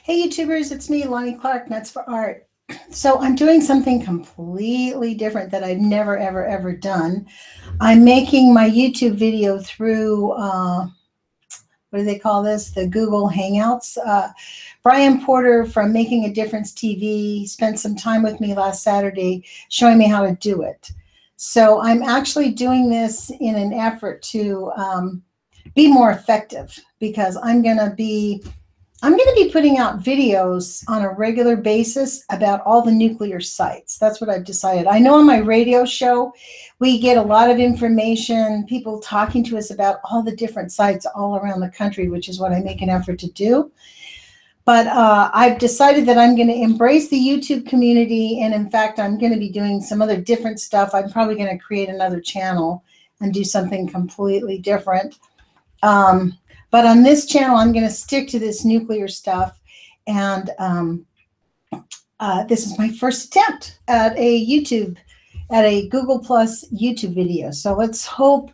Hey YouTubers, it's me, Lonnie Clark, Nuts for Art. So I'm doing something completely different that I've never, ever done. I'm making my YouTube video through, what do they call this? The Google Hangouts. Brian Porter from Making a Difference TV spent some time with me last Saturday showing me how to do it. So I'm actually doing this in an effort to be more effective because I'm going to be putting out videos on a regular basis about all the nuclear sites. That's what I've decided. I know on my radio show, we get a lot of information, people talking to us about all the different sites all around the country, which is what I make an effort to do. But I've decided that I'm going to embrace the YouTube community. And in fact, I'm going to be doing some other different stuff. I'm probably going to create another channel and do something completely different. But on this channel, I'm going to stick to this nuclear stuff. And this is my first attempt at a Google Plus YouTube video. So let's hope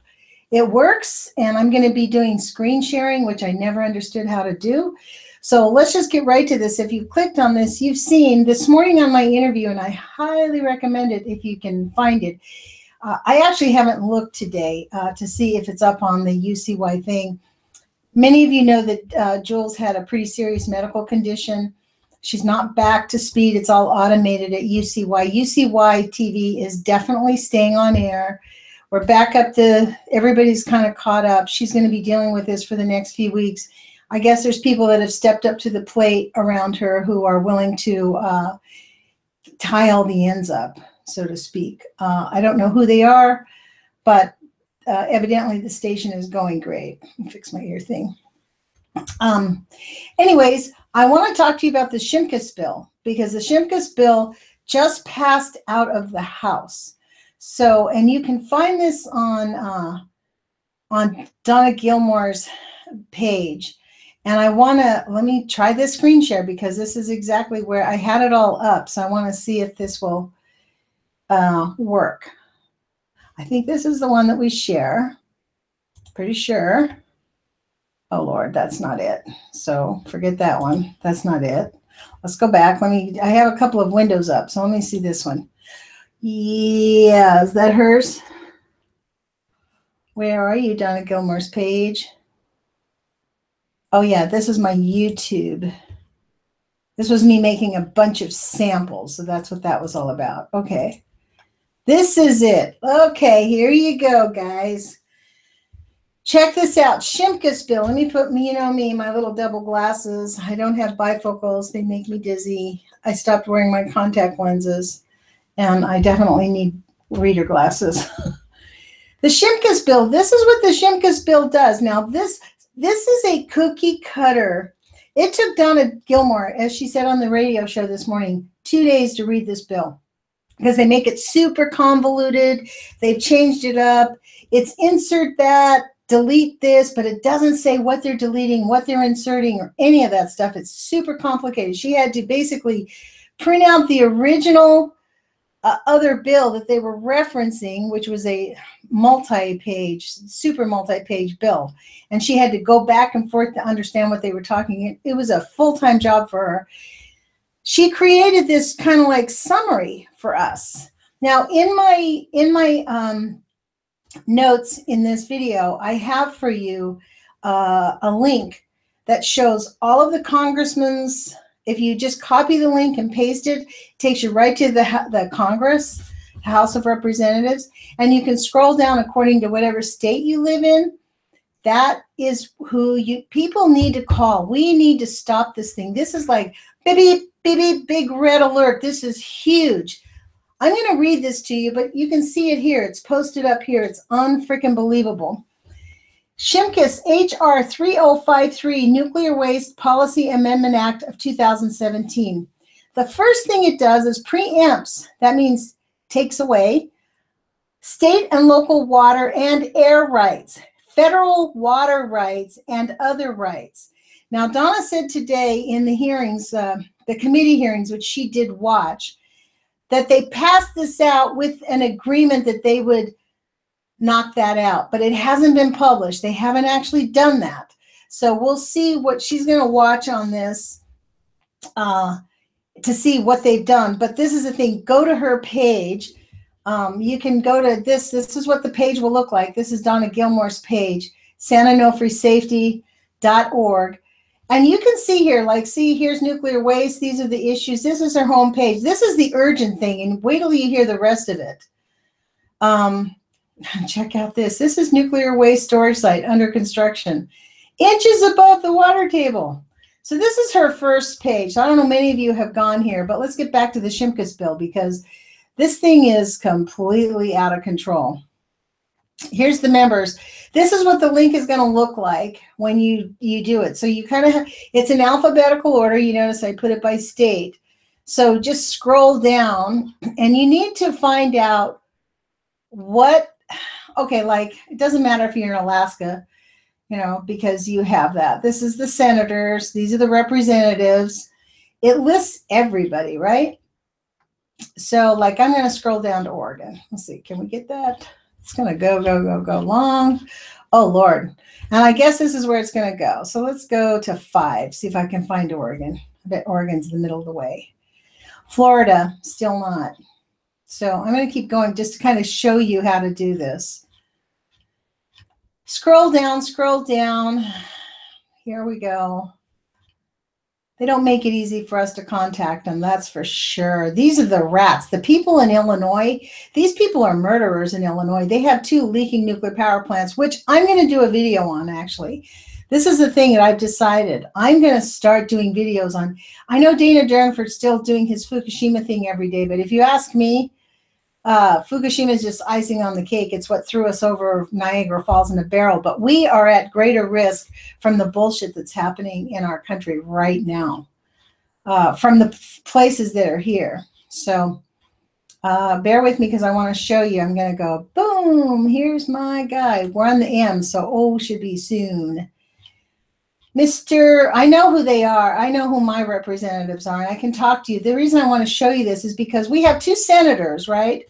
it works. And I'm going to be doing screen sharing, which I never understood how to do. So let's just get right to this. If you've clicked on this, you've seen this morning on my interview, and I highly recommend it if you can find it. I actually haven't looked today to see if it's up on the UCY thing. Many of you know that Jules had a pretty serious medical condition. She's not back to speed. It's all automated at UCY. UCYTV is definitely staying on air. We're back up to, everybody's kind of caught up. She's going to be dealing with this for the next few weeks. I guess there's people that have stepped up to the plate around her who are willing to tie all the ends up, so to speak. I don't know who they are, but evidently the station is going great. Let me fix my ear thing. Anyways, I want to talk to you about the SHIMKUS bill because the SHIMKUS bill just passed out of the House. So, and you can find this on Donna Gilmore's page. And I want to, let me try this screen share because this is exactly where I had it all up. So I want to see if this will work. I think this is the one that we share. Pretty sure. Oh, Lord, that's not it. So forget that one. That's not it. Let's go back. I have a couple of windows up. So let me see this one. Yeah, is that hers? Where are you, Donna Gilmore's page? Oh, yeah, this is my YouTube. This was me making a bunch of samples. So that's what that was all about. Okay. This is it. Okay, here you go, guys. Check this out. SHIMKUS bill. Let me put me, my little double glasses. I don't have bifocals. They make me dizzy. I stopped wearing my contact lenses, and I definitely need reader glasses. The SHIMKUS bill. This is what the SHIMKUS bill does. Now, this is a cookie cutter. It took Donna Gilmore, as she said on the radio show this morning, 2 days to read this bill, because they make it super convoluted. They've changed it up. It's insert that, delete this, but it doesn't say what they're deleting, what they're inserting, or any of that stuff. It's super complicated. She had to basically print out the original other bill that they were referencing, which was a multi-page, super multi-page bill. And she had to go back and forth to understand what they were talking. It was a full-time job for her. She created this kind of like summary for us. Now, in my notes in this video, I have for you a link that shows all of the congressmen's. If you just copy the link and paste it, it takes you right to the Congress, House of Representatives, and you can scroll down according to whatever state you live in. That is who people need to call. We need to stop this thing. This is like big red alert. This is huge. I'm going to read this to you, but you can see it here. It's posted up here. It's unfreaking believable. SHIMKUS H.R. 3053 Nuclear Waste Policy Amendment Act of 2017. The first thing it does is preempts, that means takes away, state and local water and air rights, federal water rights, and other rights. Now, Donna said today in the hearings, the committee hearings, which she did watch, that they passed this out with an agreement that they would knock that out, but it hasn't been published. They haven't actually done that. So we'll see what she's going to watch on this to see what they've done. But this is the thing. Go to her page. You can go to this. This is what the page will look like. This is Donna Gilmore's page, santanofresafety.org. And you can see here, like, see, here's nuclear waste. These are the issues. This is her home page. This is the urgent thing. And wait till you hear the rest of it. Check out this. This is nuclear waste storage site under construction, inches above the water table. So this is her first page. So I don't know, many of you have gone here, but let's get back to the SHIMKUS bill because this thing is completely out of control. Here's the members. This is what the link is going to look like when you do it. So you kind of, it's in alphabetical order. You notice I put it by state. So just scroll down and you need to find out what, okay, like it doesn't matter if you're in Alaska, you know, because you have that. This is the senators. These are the representatives. It lists everybody, right? So like I'm going to scroll down to Oregon. Let's see. Can we get that? It's going to go long. Oh, Lord. And I guess this is where it's going to go. So let's go to 5. See if I can find Oregon. I bet Oregon's the middle of the way. Florida, still not. So I'm going to keep going just to kind of show you how to do this. Scroll down, scroll down. Here we go. They don't make it easy for us to contact them, that's for sure. These are the rats. The people in Illinois, these people are murderers in Illinois. They have 2 leaking nuclear power plants, which I'm going to do a video on, actually. This is the thing that I've decided. I'm going to start doing videos on. I know Dana Durnford's still doing his Fukushima thing every day, but if you ask me, Fukushima is just icing on the cake. It's what threw us over Niagara Falls in a barrel. But we are at greater risk from the bullshit that's happening in our country right now, from the places that are here. So bear with me because I want to show you. I'm going to go, boom, here's my guy. We're on the M, so O should be soon. Mr. I know who they are. I know who my representatives are, and I can talk to you. The reason I want to show you this is because we have 2 senators, right?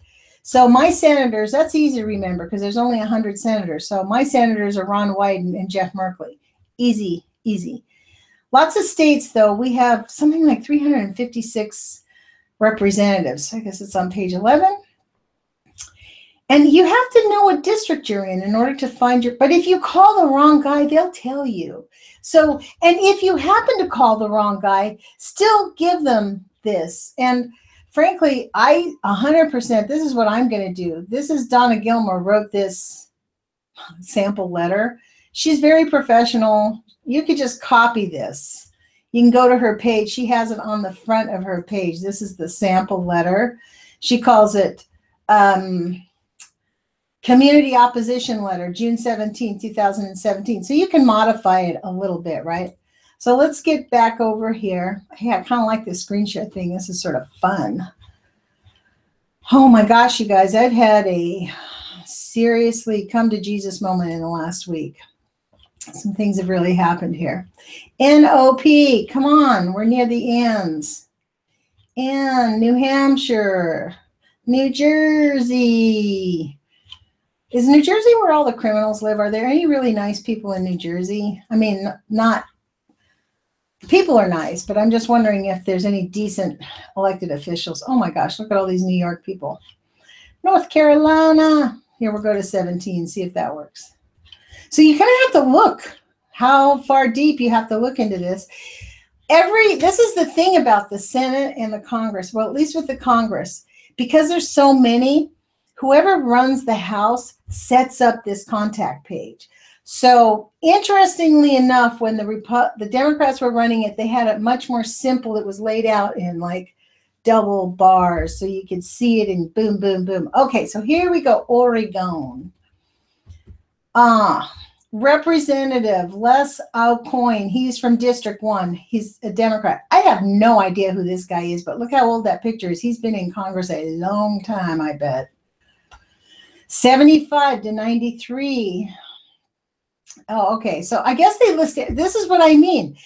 So my senators, that's easy to remember because there's only 100 senators. So my senators are Ron Wyden and Jeff Merkley. Easy, easy. Lots of states, though. We have something like 356 representatives. I guess it's on page 11. And you have to know what district you're in order to find your, but if you call the wrong guy, they'll tell you. So, and if you happen to call the wrong guy, still give them this. And frankly, 100%, this is what I'm going to do. This is Donna Gilmore wrote this sample letter. She's very professional. You could just copy this. You can go to her page. She has it on the front of her page. This is the sample letter. She calls it Community Opposition Letter, June 17, 2017. So you can modify it a little bit, right? So let's get back over here. Hey, I kind of like this screen share thing. This is sort of fun. Oh my gosh, you guys, I've had a seriously come to Jesus moment in the last week. Some things have really happened here. NOP, come on, we're near the ends. And New Hampshire, New Jersey. Is New Jersey where all the criminals live? Are there any really nice people in New Jersey? I mean, not, people are nice, but I'm just wondering if there's any decent elected officials. Oh my gosh, look at all these New York people. North Carolina. Here, we'll go to 17, see if that works. So you kind of have to look how far deep you have to look into this. This is the thing about the Senate and the Congress, well, at least with the Congress, because there's so many, whoever runs the House sets up this contact page. So interestingly enough, when the Democrats were running it, they had it much more simple. It was laid out in like double bars so you could see it in boom, boom, boom. Okay, so here we go, Oregon. Representative Les Aucoin, he's from District 1. He's a Democrat. I have no idea who this guy is, but look how old that picture is. He's been in Congress a long time, I bet. 75 to 93. Oh, okay. So I guess they listed, this is what I mean.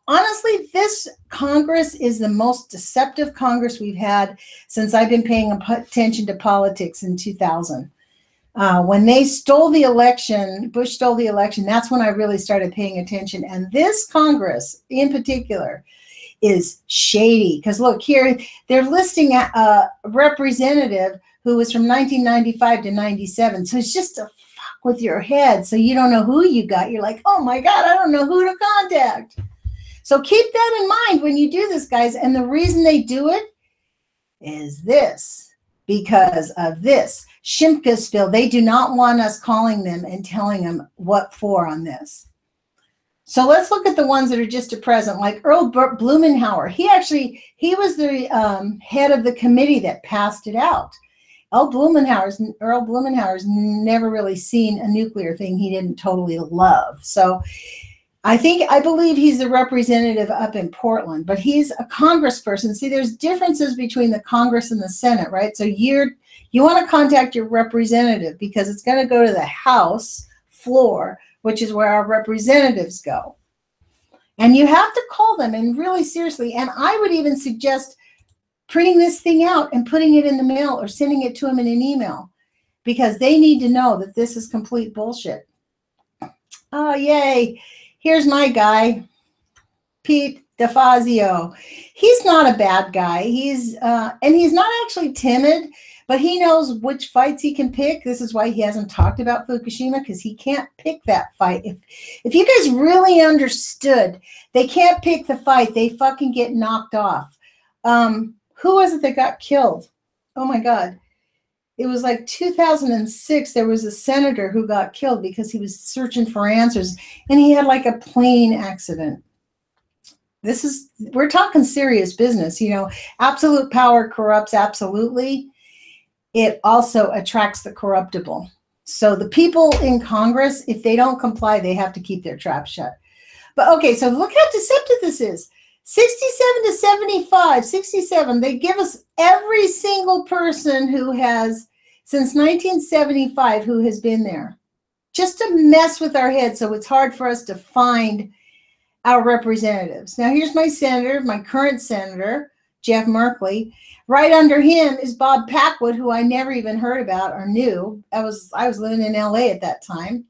Honestly, this Congress is the most deceptive Congress we've had since I've been paying attention to politics in 2000. When they stole the election, Bush stole the election, that's when I really started paying attention. And this Congress in particular is shady. Because look here, they're listing a representative who was from 1995 to 97. So it's just a fuck with your head. So you don't know who you got. You're like, oh my God, I don't know who to contact. So keep that in mind when you do this, guys. And the reason they do it is this, because of this SHIMKUS bill. They do not want us calling them and telling them what for on this. So let's look at the ones that are just at present, like Earl Blumenauer. He was the head of the committee that passed it out. Earl Blumenauer's never really seen a nuclear thing he didn't totally love. So I believe he's the representative up in Portland, but he's a congressperson. See, there's differences between the Congress and the Senate, right? So you want to contact your representative because it's going to go to the House floor, which is where our representatives go. And you have to call them, and really seriously. And I would even suggest printing this thing out and putting it in the mail or sending it to them in an email, because they need to know that this is complete bullshit. Oh, yay. Here's my guy, Pete DeFazio. He's not a bad guy. And he's not actually timid, but he knows which fights he can pick. This is why he hasn't talked about Fukushima, because he can't pick that fight. If you guys really understood, they can't pick the fight. They fucking get knocked off. Who was it that got killed? Oh my God. It was like 2006, there was a senator who got killed because he was searching for answers, and he had like a plane accident. We're talking serious business, you know. Absolute power corrupts absolutely. It also attracts the corruptible. So the people in Congress, if they don't comply, they have to keep their trap shut. But okay, so look how deceptive this is. 67 to 75, 67, they give us every single person who has, since 1975, who has been there, just to mess with our heads so it's hard for us to find our representatives. Now, here's my senator, my current senator, Jeff Merkley. Right under him is Bob Packwood, who I never even heard about or knew. I was living in LA at that time.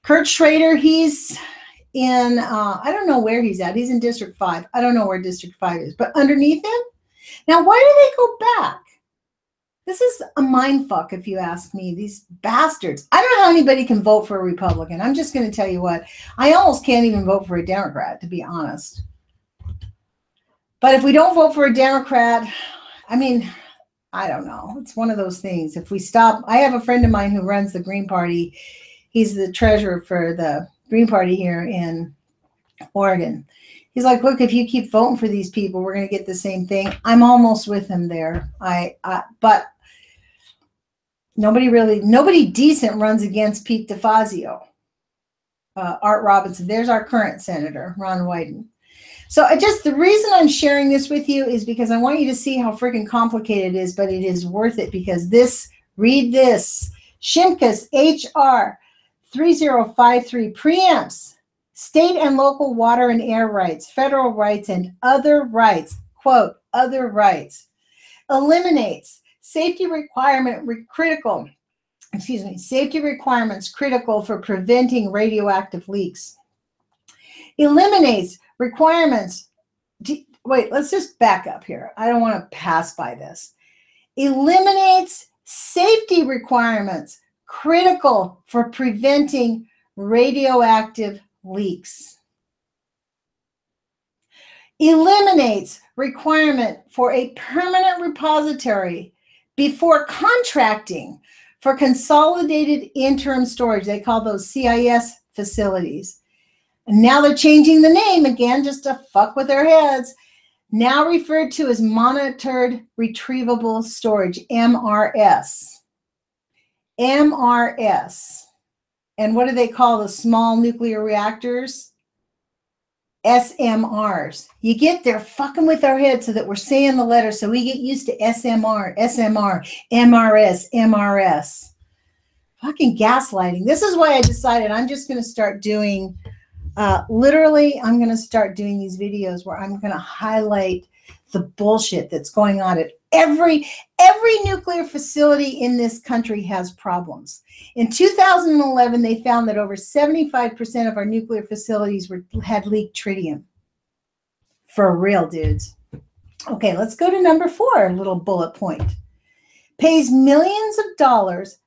Kurt Schrader, he's in, I don't know where he's at. He's in District 5. I don't know where District 5 is, but underneath him. Now, why do they go back? This is a mind fuck, if you ask me. These bastards. I don't know how anybody can vote for a Republican. I'm just going to tell you what. I almost can't even vote for a Democrat, to be honest. But if we don't vote for a Democrat, I mean, I don't know. It's one of those things. If we stop, I have a friend of mine who runs the Green Party. He's the treasurer for the Green Party here in Oregon. He's like, look, if you keep voting for these people, we're going to get the same thing. I'm almost with him there. But nobody decent runs against Pete DeFazio. Art Robinson, there's our current senator, Ron Wyden. So the reason I'm sharing this with you is because I want you to see how freaking complicated it is, but it is worth it, because read this, SHIMKUS HR 3053 preempts state and local water and air rights, federal rights, and other rights, quote, other rights, eliminates safety requirements critical for preventing radioactive leaks, eliminates requirements. Wait, let's just back up here. I don't want to pass by this. Eliminates safety requirements critical for preventing radioactive leaks. Eliminates requirement for a permanent repository before contracting for consolidated interim storage. They call those CIS facilities. And now they're changing the name again just to fuck with their heads. Now referred to as monitored retrievable storage, MRS. MRS. And what do they call the small nuclear reactors? SMRs. You get there fucking with our heads so that we're saying the letters, so we get used to SMR, MRS, MRS. Fucking gaslighting. This is why I decided I'm just going to start doing, literally, I'm going to start doing these videos where I'm going to highlight the bullshit that's going on at every nuclear facility in this country has problems. In 2011, they found that over 75% of our nuclear facilities had leaked tritium. For real, dudes. Okay, let's go to number 4, little bullet point. Pays millions of dollars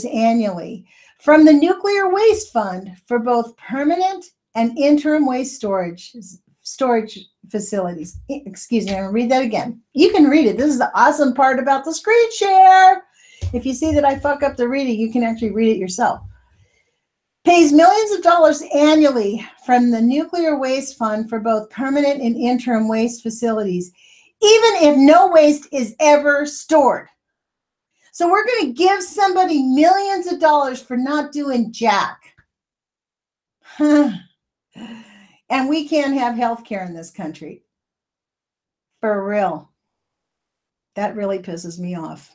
annually from the Nuclear Waste Fund for both permanent and interim waste storage facilities. Excuse me, I'm going to read that again. You can read it. This is the awesome part about the screen share. If you see that I fuck up the reading, you can actually read it yourself. Pays millions of dollars annually from the Nuclear Waste Fund for both permanent and interim waste facilities, even if no waste is ever stored. So we're going to give somebody millions of dollars for not doing jack. And we can't have health care in this country. For real. That really pisses me off.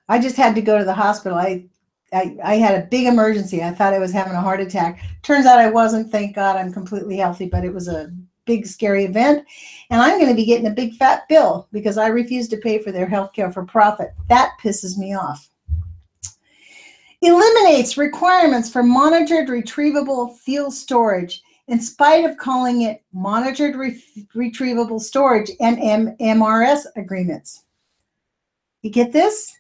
I just had to go to the hospital. I had a big emergency. I thought I was having a heart attack. Turns out I wasn't. Thank God, I'm completely healthy, but it was a big, scary event. And I'm going to be getting a big fat bill because I refuse to pay for their health care for profit. That pisses me off. Eliminates requirements for monitored retrievable fuel storage in spite of calling it monitored retrievable storage and MRS agreements. You get this?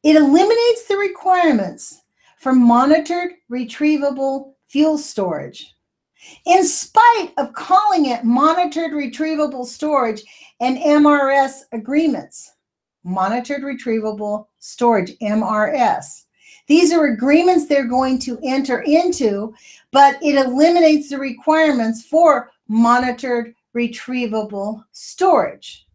It eliminates the requirements for monitored retrievable fuel storage in spite of calling it monitored retrievable storage and MRS agreements. Monitored retrievable storage, MRS. These are agreements they're going to enter into, but it eliminates the requirements for monitored retrievable storage.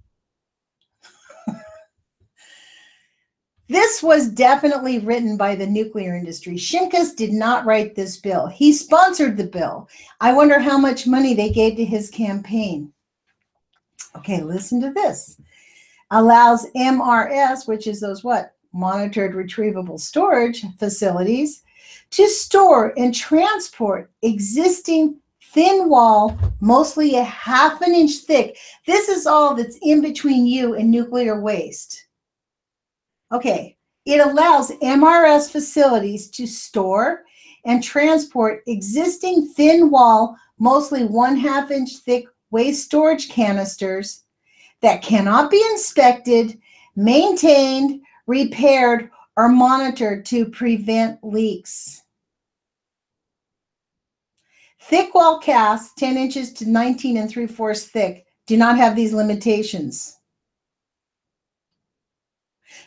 This was definitely written by the nuclear industry. SHIMKUS did not write this bill. He sponsored the bill. I wonder how much money they gave to his campaign. Okay, listen to this. Allows MRS, which is those what? Monitored retrievable storage facilities, to store and transport existing thin wall, mostly a ½ inch thick. This is all that's in between you and nuclear waste. Okay, it allows MRS facilities to store and transport existing thin wall, mostly 1/2 inch thick waste storage canisters that cannot be inspected, maintained, repaired, or monitored to prevent leaks. Thick wall casts, 10 inches to 19 3/4 thick, do not have these limitations.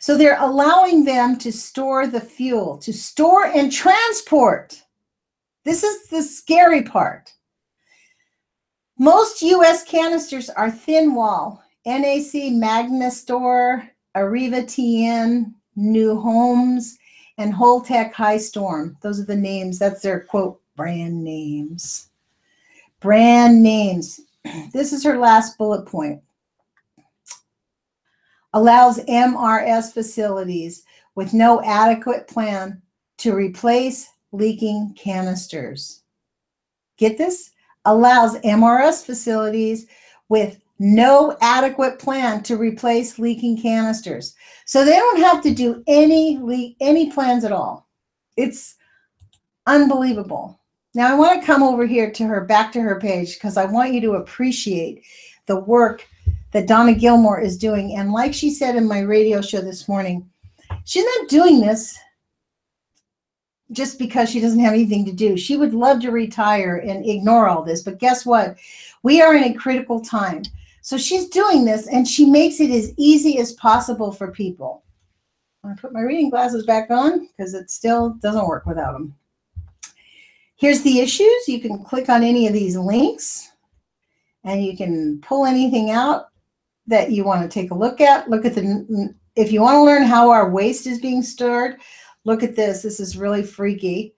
So they're allowing them to store the fuel, to store and transport. This is the scary part. Most U.S. canisters are thin wall. NAC Magnastor, Arriva TN, New Homes, and Holtec High Storm. Those are the names. That's their, quote, brand names. Brand names. This is her last bullet point. Allows MRS facilities with no adequate plan to replace leaking canisters. Get this? Allows MRS facilities with no adequate plan to replace leaking canisters. So they don't have to do any plans at all. It's unbelievable. Now I want to come over here to her, back to her page, because I want you to appreciate the work that Donna Gilmore is doing. And like she said in my radio show this morning, she's not doing this just because she doesn't have anything to do. She would love to retire and ignore all this. But guess what? We are in a critical time. So she's doing this, and she makes it as easy as possible for people. I'm going to put my reading glasses back on because it still doesn't work without them. Here's the issues. You can click on any of these links, and you can pull anything out that you want to take a look at. Look at the, if you want to learn how our waste is being stored, look at this. This is really freaky.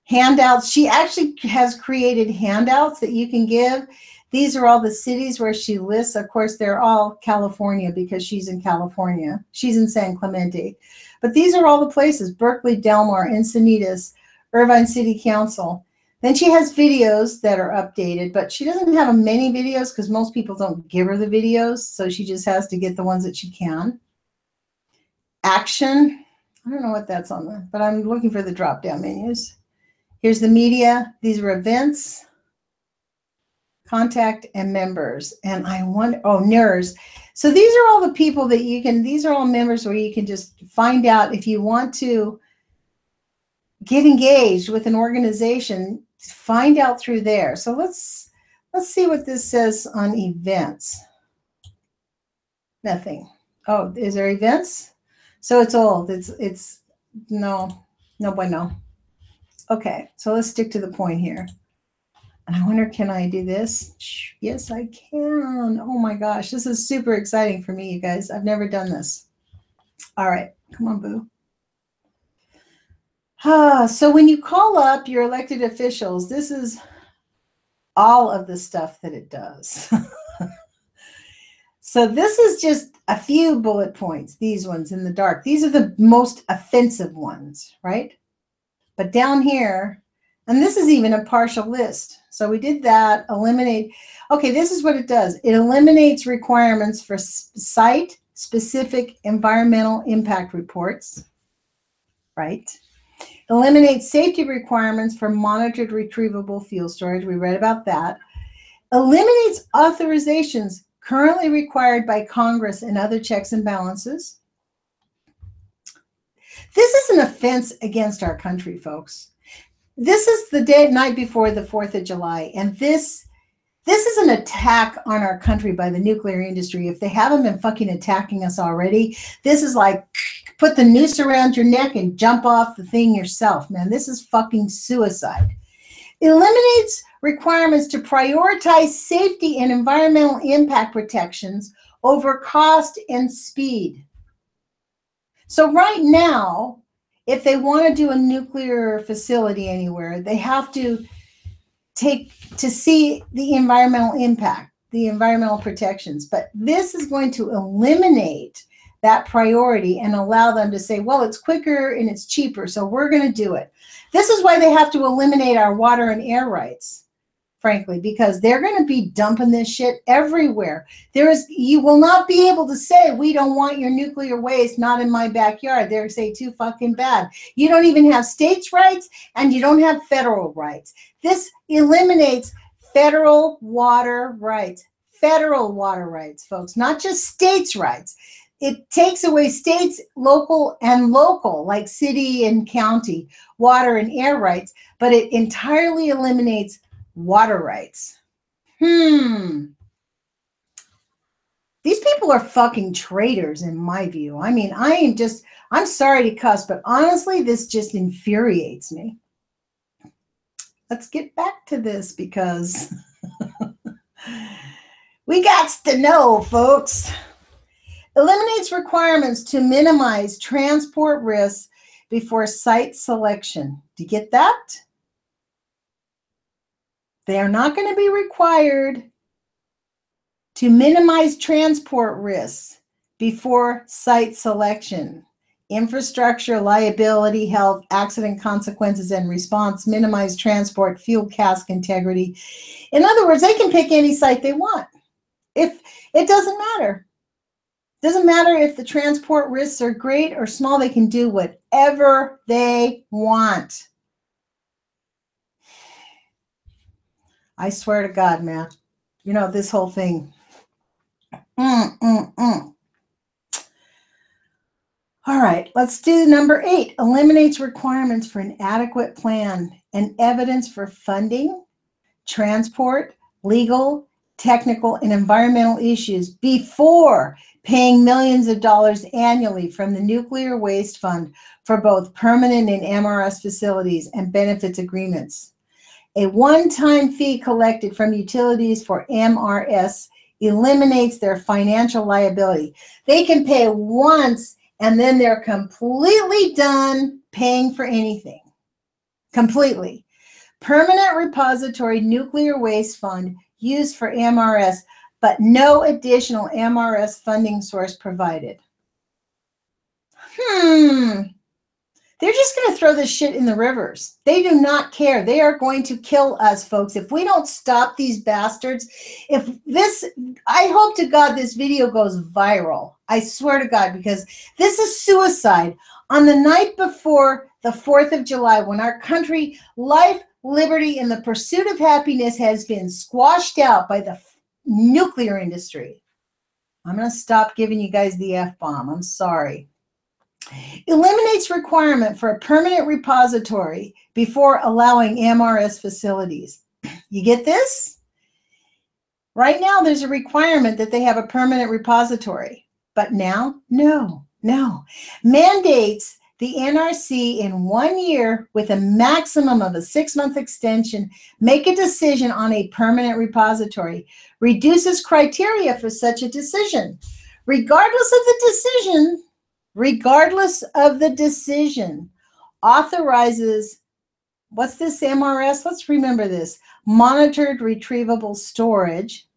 Handouts. She actually has created handouts that you can give. These are all the cities where she lists. Of course, they're all California because she's in California. She's in San Clemente. But these are all the places: Berkeley, Del Mar, Encinitas, Irvine City Council. Then she has videos that are updated, but she doesn't have many videos because most people don't give her the videos, so she just has to get the ones that she can. Action. I don't know what that's on there, but I'm looking for the drop-down menus. Here's the media. These are events. contact and members. And I wonder, oh, NERS. So these are all the people that you can, these are all members where you can just find out if you want to get engaged with an organization, find out through there. So let's see what this says on events. Nothing. Oh, is there events? So it's old. It's no bueno. Okay, so let's stick to the point here. And I wonder, can I do this? Yes, I can. Oh my gosh, this is super exciting for me, you guys. I've never done this. All right, come on, boo. So when you call up your elected officials, this is all of the stuff that it does. So this is just a few bullet points, these ones in the dark. These are the most offensive ones, right? But down here, and this is even a partial list. So we did that, eliminate. Okay, this is what it does. It eliminates requirements for site-specific environmental impact reports, right? Eliminates safety requirements for monitored retrievable fuel storage. We read about that. Eliminates authorizations currently required by Congress and other checks and balances. This is an offense against our country, folks. This is the night before the 4th of July, and this is an attack on our country by the nuclear industry. If they haven't been fucking attacking us already, this is like, put the noose around your neck and jump off the thing yourself, man. This is fucking suicide. Eliminates requirements to prioritize safety and environmental impact protections over cost and speed. So right now, if they want to do a nuclear facility anywhere, they have to see the environmental impact, the environmental protections. But this is going to eliminate that priority and allow them to say, well, it's quicker and it's cheaper, so we're going to do it. This is why they have to eliminate our water and air rights, frankly, because they're going to be dumping this shit everywhere. You will not be able to say, we don't want your nuclear waste, not in my backyard. They're say too fucking bad. You don't even have states' rights and you don't have federal rights. This eliminates federal water rights, folks, not just states' rights. It takes away states, local, like city and county, water and air rights, but it entirely eliminates water rights. These people are fucking traitors in my view. I mean, I'm sorry to cuss, but honestly, this just infuriates me. Let's get back to this because we got to know, folks. Eliminates requirements to minimize transport risks before site selection. Do you get that? They are not going to be required to minimize transport risks before site selection. Infrastructure, liability, health, accident consequences, and response, minimize transport, fuel cask integrity. In other words, they can pick any site they want. If it doesn't matter. Doesn't matter if the transport risks are great or small, they can do whatever they want. I swear to God, man. You know, this whole thing. All right, let's do number 8. Eliminates requirements for an adequate plan and evidence for funding, transport, legal, technical, and environmental issues before paying millions of dollars annually from the Nuclear Waste Fund for both permanent and MRS facilities and benefits agreements. A one-time fee collected from utilities for MRS eliminates their financial liability. They can pay once and then they're completely done paying for anything. Completely. Permanent Repository Nuclear Waste Fund used for MRS, but no additional MRS funding source provided. They're just going to throw this shit in the rivers. They do not care. They are going to kill us, folks. If we don't stop these bastards, I hope to God this video goes viral. I swear to God, because this is suicide. On the night before the 4th of July, when our country, life liberty, and the pursuit of happiness has been squashed out by the nuclear industry. I'm going to stop giving you guys the F-bomb. I'm sorry. Eliminates requirement for a permanent repository before allowing MRS facilities. You get this? Right now, there's a requirement that they have a permanent repository. But now, no. Mandates the NRC in 1 year with a maximum of a 6-month extension, make a decision on a permanent repository, reduces criteria for such a decision. Regardless of the decision, authorizes, what's this MRS? Let's remember this. Monitored retrievable storage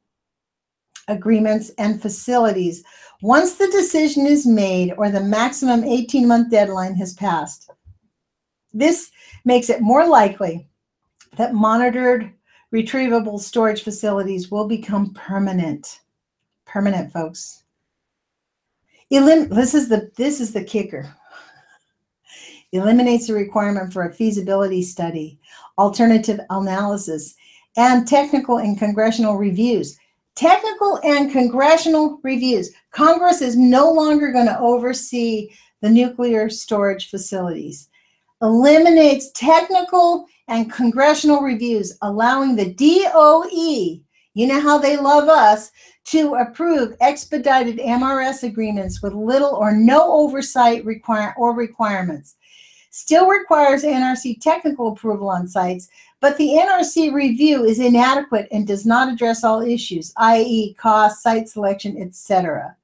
agreements and facilities once the decision is made or the maximum 18-month deadline has passed. This makes it more likely that monitored retrievable storage facilities will become permanent. Permanent, folks. This is the kicker. Eliminates the requirement for a feasibility study, alternative analysis, and technical and congressional reviews. Technical and congressional reviews. Congress is no longer going to oversee the nuclear storage facilities. Eliminates technical and congressional reviews, allowing the DOE, you know how they love us, to approve expedited MRS agreements with little or no oversight requirements. Still requires NRC technical approval on sites, but the NRC review is inadequate and does not address all issues, i.e. cost, site selection, etc.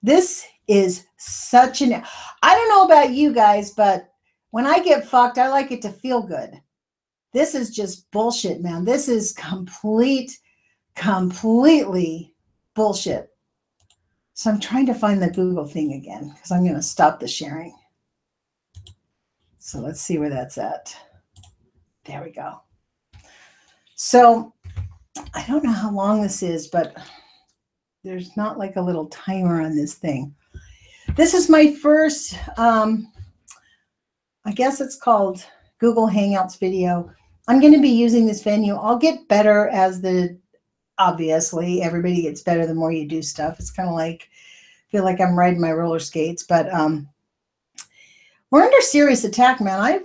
This is such an, I don't know about you guys, but when I get fucked, I like it to feel good. This is just bullshit, man. This is completely bullshit. So I'm trying to find the Google thing again because I'm going to stop the sharing. So let's see where that's at. There we go. So I don't know how long this is, but there's not like a little timer on this thing. This is my first, I guess it's called Google Hangouts video. I'm going to be using this venue. I'll get better as obviously, everybody gets better the more you do stuff. It's kind of like, I feel like I'm riding my roller skates, but we're under serious attack, man.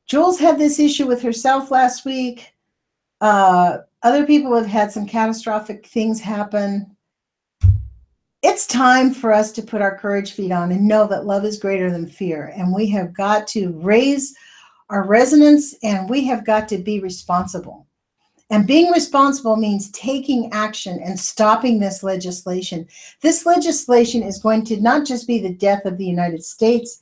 Jules had this issue with herself last week. Other people have had some catastrophic things happen. It's time for us to put our courage feet on and know that love is greater than fear. And we have got to raise our resonance and we have got to be responsible. And being responsible means taking action and stopping this legislation. This legislation is going to not just be the death of the United States.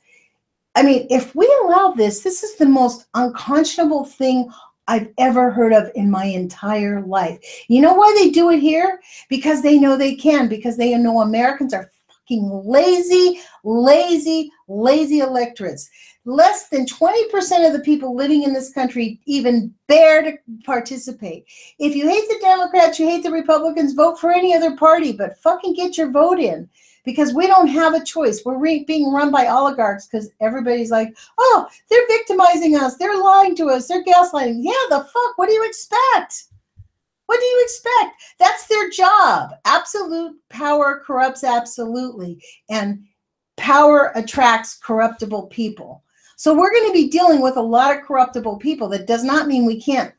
I mean, if we allow this is the most unconscionable thing I've ever heard of in my entire life. You know why they do it here? Because they know they can, because they know Americans are fucking lazy electorates. Less than 20% of the people living in this country even dare to participate. If you hate the Democrats, you hate the Republicans, vote for any other party, but fucking get your vote in. Because we don't have a choice. We're being run by oligarchs because everybody's like, oh, they're victimizing us. They're lying to us. They're gaslighting. Yeah, the fuck? What do you expect? What do you expect? That's their job. Absolute power corrupts absolutely. And power attracts corruptible people. So we're going to be dealing with a lot of corruptible people. That does not mean we can't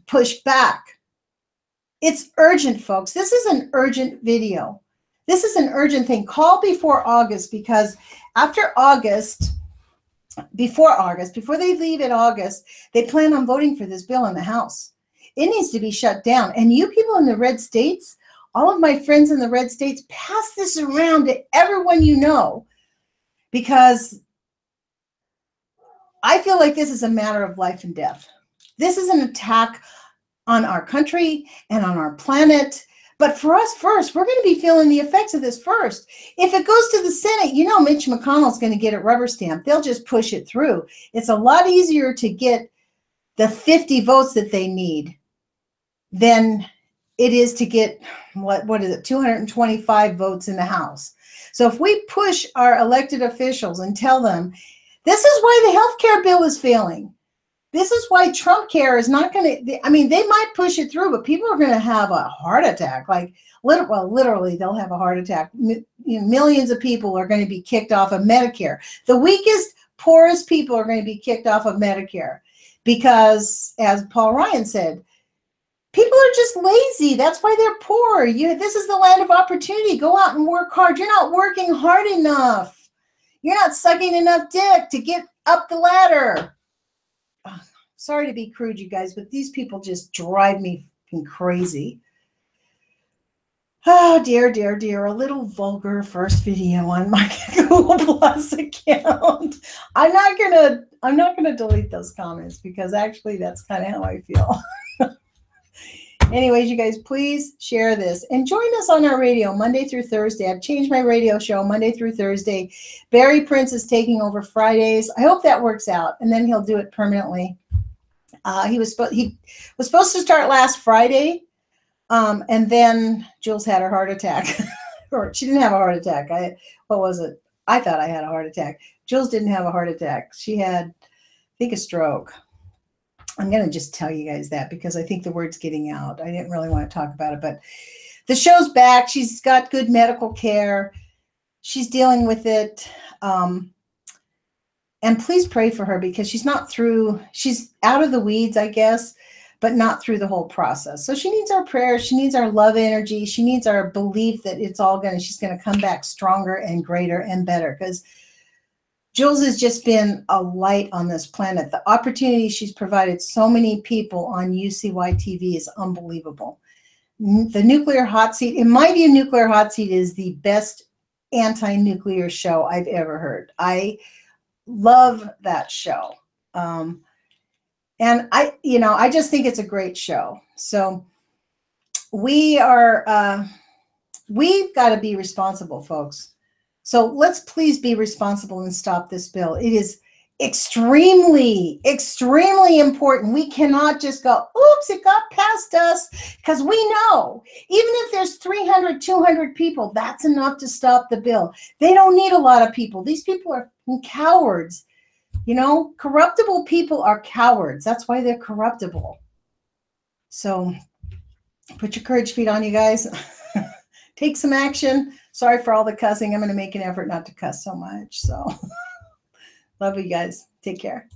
push back. It's urgent, folks. This is an urgent video. This is an urgent thing. Call before August, because after August, before they leave in August, they plan on voting for this bill in the House. It needs to be shut down. And you people in the red states, all of my friends in the red states, pass this around to everyone you know, because I feel like this is a matter of life and death. This is an attack on our country and on our planet. But for us first, we're going to be feeling the effects of this first. If it goes to the Senate, you know Mitch McConnell's going to get it rubber stamped. They'll just push it through. It's a lot easier to get the 50 votes that they need than it is to get, what is it, 225 votes in the House. So if we push our elected officials and tell them This is why the healthcare bill is failing. This is why Trump care is not going to, I mean, they might push it through, but people are going to have a heart attack. Like, well, literally, they'll have a heart attack. Millions of people are going to be kicked off of Medicare. The weakest, poorest people are going to be kicked off of Medicare because, as Paul Ryan said, people are just lazy. That's why they're poor. This is the land of opportunity. Go out and work hard. You're not working hard enough. You're not sucking enough dick to get up the ladder. Sorry to be crude, you guys, but these people just drive me crazy. Oh, dear, dear, dear. A little vulgar first video on my Google Plus account. I'm not gonna delete those comments because actually that's kind of how I feel. Anyways, you guys, please share this and join us on our radio Monday through Thursday. I've changed my radio show Monday through Thursday. Barry Prince is taking over Fridays. I hope that works out, and then he'll do it permanently. He was supposed to start last Friday, and then Jules had her heart attack. Or she didn't have a heart attack. What was it? I thought I had a heart attack. Jules didn't have a heart attack. She had, I think, a stroke. I'm going to just tell you guys that because I think the word's getting out. I didn't really want to talk about it, but the show's back. She's got good medical care. She's dealing with it. And please pray for her because she's out of the weeds, I guess, but not through the whole process. So she needs our prayers. She needs our love energy. She needs our belief that she's going to come back stronger and greater and better because Jules has just been a light on this planet. The opportunity she's provided so many people on UCYTV is unbelievable. The Nuclear Hot Seat, in my view, Nuclear Hot Seat is the best anti-nuclear show I've ever heard. I love that show. And I just think it's a great show. So we've got to be responsible, folks. So let's please be responsible and stop this bill. It is extremely, extremely important. We cannot just go, oops, it got past us, because we know even if there's 300, 200 people, that's enough to stop the bill. They don't need a lot of people. These people are cowards. Corruptible people are cowards. That's why they're corruptible. So put your courage feet on, you guys. Take some action. Sorry for all the cussing. I'm going to make an effort not to cuss so much. So love you guys. Take care.